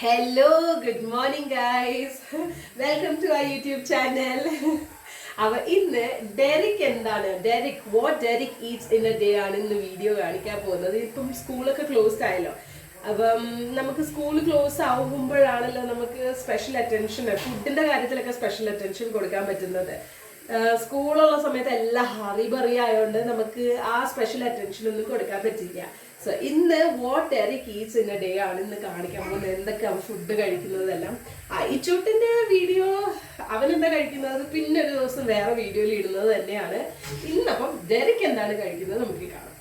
Hello, good morning guys. Welcome to our YouTube channel. അപ്പോൾ ഇന്ന് Derek what Derek Eats in A day ആണ് ഇന്ന് video കാണിക്കാൻ പോകുന്നത്. ഇപ്പം സ്കൂളൊക്കെ ക്ലോസ്ഡ് ആയല്ലോ. അപ്പം നമുക്ക് സ്കൂൾ ക്ലോസ് ആകുമ്പോഴാണല്ലോ നമുക്ക് സ്പെഷ്യൽ അറ്റൻഷൻ ഫുഡിന്റെ കാര്യത്തിലൊക്കെ സ്പെഷ്യൽ അറ്റൻഷൻ കൊടുക്കാൻ പറ്റുന്നത്. സ്കൂളുള്ള സമയത്ത് എല്ലാം ഹറിബറി ആയതുകൊണ്ട് നമുക്ക് ആ സ്പെഷ്യൽ അറ്റൻഷൻ ഒന്നും കൊടുക്കാൻ പറ്റില്ല. സോ ഇന്ന് what Derek Eats in A day ആണ് ഇന്ന് കാണിക്കാൻ പോകുന്നത്. എന്തൊക്കെയാണ് ഫുഡ് കഴിക്കുന്നതെല്ലാം. ഇച്ചൂട്ടിന്റെ വീഡിയോ അവനെന്താ കഴിക്കുന്നത് പിന്നെ ഒരു ദിവസം വേറെ വീഡിയോയിൽ ഇടുന്നത് തന്നെയാണ്. ഇന്നപ്പം ഡെറിക് എന്താണ് കഴിക്കുന്നത് നമുക്ക് കാണാം.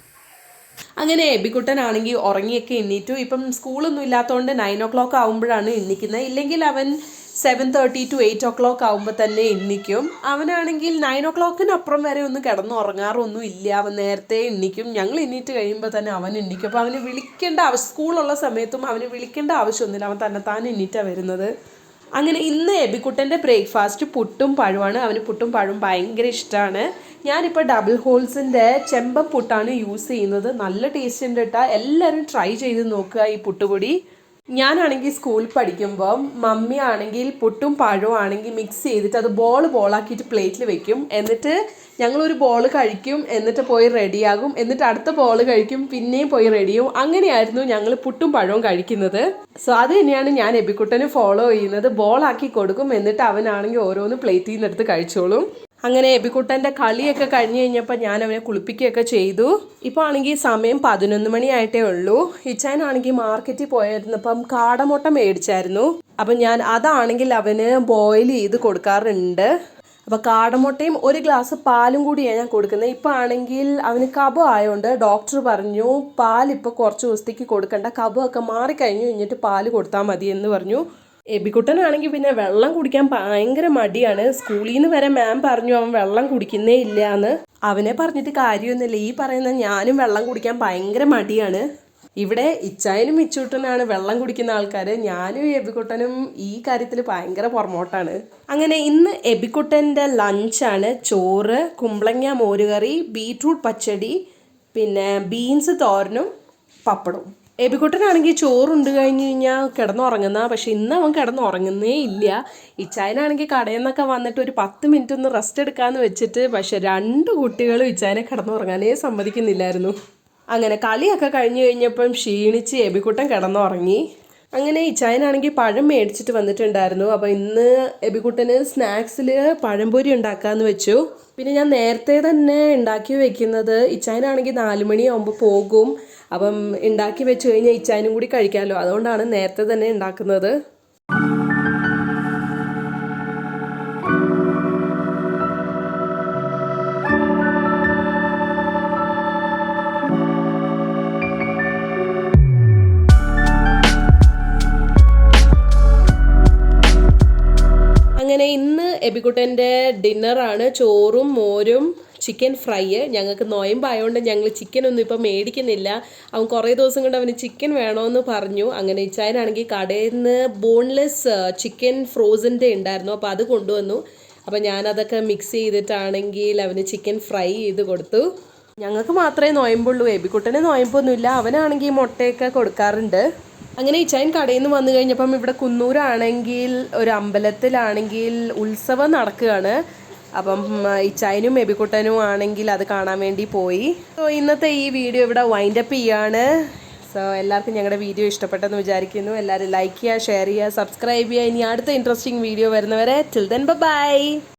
അങ്ങനെ എബിക്കുട്ടനാണെങ്കിൽ ഉറങ്ങിയൊക്കെ എണ്ണീറ്റു. ഇപ്പം സ്കൂളൊന്നും ഇല്ലാത്തതുകൊണ്ട് 9 o'clock ആകുമ്പോഴാണ് എണ്ണിക്കുന്നത്. ഇല്ലെങ്കിൽ അവൻ 7:30 to 8 o'clock ആകുമ്പോൾ തന്നെ എണ്ണിക്കും. അവനാണെങ്കിൽ 9 o'clockനപ്പുറം വരെ ഒന്നും കിടന്നുറങ്ങാറൊന്നും ഇല്ല. അവൻ നേരത്തെ എണ്ണിക്കും. ഞങ്ങൾ എണ്ണീറ്റ് കഴിയുമ്പോൾ തന്നെ അവൻ എണ്ണിക്കും. അപ്പോൾ അവന് വിളിക്കേണ്ട സ്കൂളുള്ള സമയത്തും അവന് വിളിക്കേണ്ട ആവശ്യമൊന്നുമില്ല. അവൻ തന്നെത്താൻ എണ്ണീറ്റാണ് വരുന്നത്. അങ്ങനെ ഇന്ന് എബിക്കുട്ടൻ്റെ ബ്രേക്ക്ഫാസ്റ്റ് പുട്ടും പഴമാണ്. അവന് പുട്ടും പഴവും ഭയങ്കര ഇഷ്ടമാണ്. ഞാനിപ്പോൾ ഡബിൾ ഹോൾസിൻ്റെ ചെമ്പൻ പുട്ടാണ് യൂസ് ചെയ്യുന്നത്. നല്ല ടേസ്റ്റ് ഉണ്ട് കേട്ടോ. എല്ലാവരും ട്രൈ ചെയ്ത് നോക്കുക ഈ പുട്ടുപൊടി. ഞാനാണെങ്കിൽ സ്കൂളിൽ പഠിക്കുമ്പോൾ മമ്മി ആണെങ്കിൽ പുട്ടും പഴവും ആണെങ്കിൽ മിക്സ് ചെയ്തിട്ട് അത് ബോളാക്കിയിട്ട് പ്ലേറ്റിൽ വെക്കും. എന്നിട്ട് ഞങ്ങളൊരു ബോൾ കഴിക്കും, എന്നിട്ട് പോയി റെഡിയാകും, എന്നിട്ട് അടുത്ത ബോൾ കഴിക്കും, പിന്നെയും പോയി റെഡിയാവും. അങ്ങനെയായിരുന്നു ഞങ്ങൾ പുട്ടും പഴവും കഴിക്കുന്നത്. സോ അത് തന്നെയാണ് ഞാൻ എബിക്കുട്ടന് ഫോളോ ചെയ്യുന്നത്. ബോളാക്കി കൊടുക്കും, എന്നിട്ട് അവനാണെങ്കിൽ ഓരോന്ന് പ്ലേറ്റിൽ നിന്ന് എടുത്ത് കഴിച്ചോളും. അങ്ങനെ എബിക്കുട്ടൻ്റെ കളിയൊക്കെ കഴിഞ്ഞ് കഴിഞ്ഞപ്പോൾ ഞാൻ അവനെ കുളിപ്പിക്കുകയൊക്കെ ചെയ്തു. ഇപ്പോൾ ആണെങ്കിൽ സമയം 11 മണിയായിട്ടേ ഉള്ളൂ. ഇച്ചാനാണെങ്കിൽ മാർക്കറ്റിൽ പോയിരുന്നപ്പം കാടമുട്ട മേടിച്ചായിരുന്നു. അപ്പം ഞാൻ അതാണെങ്കിൽ അവന് ബോയിൽ ചെയ്ത് കൊടുക്കാറുണ്ട്. അപ്പോൾ കാടമുട്ടയും ഒരു ഗ്ലാസ് പാലും കൂടിയാണ് ഞാൻ കൊടുക്കുന്നത്. ഇപ്പോൾ ആണെങ്കിൽ അവന് കഫം ആയതുകൊണ്ട് ഡോക്ടർ പറഞ്ഞു പാലിപ്പോൾ കുറച്ച് ദിവസത്തേക്ക് കൊടുക്കണ്ട, കഫമൊക്കെ മാറിക്കഴിഞ്ഞു കഴിഞ്ഞിട്ട് പാല് കൊടുത്താൽ മതി എന്ന് പറഞ്ഞു. എബിക്കുട്ടനാണെങ്കിൽ പിന്നെ വെള്ളം കുടിക്കാൻ ഭയങ്കര മടിയാണ്. സ്കൂളിൽ നിന്ന് വരെ മാം പറഞ്ഞു അവൻ വെള്ളം കുടിക്കുന്നേ ഇല്ല എന്ന്. അവനെ പറഞ്ഞിട്ട് കാര്യമൊന്നുമില്ല. ഈ പറയുന്ന ഞാനും വെള്ളം കുടിക്കാൻ ഭയങ്കര മടിയാണ്. ഇവിടെ ഇച്ചായനും ഇച്ചൂട്ടനാണ് വെള്ളം കുടിക്കുന്ന ആൾക്കാർ. ഞാനും എബിക്കുട്ടനും ഈ കാര്യത്തിൽ ഭയങ്കര പുറമോട്ടാണ്. അങ്ങനെ ഇന്ന് എബിക്കുട്ടൻ്റെ ലഞ്ചാണ് ചോറ്, കുമ്പളങ്ങ മോരുകറി, ബീറ്റ്റൂട്ട് പച്ചടി, പിന്നെ ബീൻസ് തോരനും പപ്പടവും. എബിക്കുട്ടനാണെങ്കിൽ ചോറുണ്ട് കഴിഞ്ഞ് കഴിഞ്ഞാൽ കിടന്നുറങ്ങുന്ന, പക്ഷെ ഇന്ന് അവൻ കിടന്നുറങ്ങുന്നേ ഇല്ല. ഇച്ചായനാണെങ്കിൽ കടയിൽ നിന്നൊക്കെ വന്നിട്ട് ഒരു 10 മിനിറ്റ് ഒന്ന് റെസ്റ്റ് എടുക്കാമെന്ന് വെച്ചിട്ട്, പക്ഷെ 2 കുട്ടികളും ഇച്ചായനെ കിടന്നുറങ്ങാനേ സമ്മതിക്കുന്നില്ലായിരുന്നു. അങ്ങനെ കളിയൊക്കെ കഴിഞ്ഞ് കഴിഞ്ഞപ്പം ക്ഷീണിച്ച് എബിക്കുട്ടൻ കിടന്നുറങ്ങി. അങ്ങനെ ഇച്ചായനാണെങ്കിൽ പഴം മേടിച്ചിട്ട് വന്നിട്ടുണ്ടായിരുന്നു. അപ്പോൾ ഇന്ന് എബിക്കുട്ടന് സ്നാക്സിൽ പഴംപൊരി ഉണ്ടാക്കാമെന്ന് വെച്ചു. പിന്നെ ഞാൻ നേരത്തെ തന്നെ ഉണ്ടാക്കി വെക്കുന്നത്. ഇച്ചായനാണെങ്കിൽ 4 മണിയാകുമ്പോൾ പോകും. അപ്പം ഉണ്ടാക്കി വെച്ച് കഴിഞ്ഞാൽ ഇച്ചായനും കൂടി കഴിക്കാമല്ലോ, അതുകൊണ്ടാണ് നേരത്തെ തന്നെ ഉണ്ടാക്കുന്നത്. അങ്ങനെ ഇന്ന് എബിക്കുട്ടൻ്റെ ഡിന്നറാണ് ചോറും മോരും ചിക്കൻ ഫ്രൈ. ഞങ്ങൾക്ക് നോയമ്പായതുകൊണ്ട് ഞങ്ങൾ ചിക്കനൊന്നും ഇപ്പം മേടിക്കുന്നില്ല. അവൻ കുറേ ദിവസം കൊണ്ട് അവന് ചിക്കൻ വേണമെന്ന് പറഞ്ഞു. അങ്ങനെ ഇച്ചായനാണെങ്കിൽ കടയിൽ നിന്ന് ബോൺലെസ് ചിക്കൻ ഫ്രോസൻ്റെ ഉണ്ടായിരുന്നു. അപ്പോൾ അത് കൊണ്ടുവന്നു. അപ്പോൾ ഞാനതൊക്കെ മിക്സ് ചെയ്തിട്ടാണെങ്കിൽ അവന് ചിക്കൻ ഫ്രൈ ചെയ്ത് കൊടുത്തു. ഞങ്ങൾക്ക് മാത്രമേ നോയമ്പുള്ളൂ. എബിക്കുട്ടന് നോയമ്പൊന്നുമില്ല. അവനാണെങ്കിൽ മുട്ടയൊക്കെ കൊടുക്കാറുണ്ട്. അങ്ങനെ ഇച്ചായൻ കടയിൽ നിന്ന് വന്നു കഴിഞ്ഞപ്പം ഇവിടെ കുന്നൂരാണെങ്കിൽ ഒരു അമ്പലത്തിലാണെങ്കിൽ ഉത്സവം നടക്കുകയാണ്. അപ്പം ഇച്ചായനും എബിക്കുട്ടനും ആണെങ്കിൽ അത് കാണാൻ വേണ്ടി പോയി. സോ ഇന്നത്തെ ഈ വീഡിയോ ഇവിടെ വൈൻഡപ്പ് ചെയ്യാണ്. സോ എല്ലാവർക്കും ഞങ്ങളുടെ വീഡിയോ ഇഷ്ടപ്പെട്ടെന്ന് വിചാരിക്കുന്നു. എല്ലാവരും ലൈക്ക് ചെയ്യുക, ഷെയർ ചെയ്യുക, സബ്സ്ക്രൈബ് ചെയ്യുക. ഇനി അടുത്ത ഇൻട്രസ്റ്റിംഗ് വീഡിയോ വരുന്നവരെ ടിൽ ദെൻ ബൈ.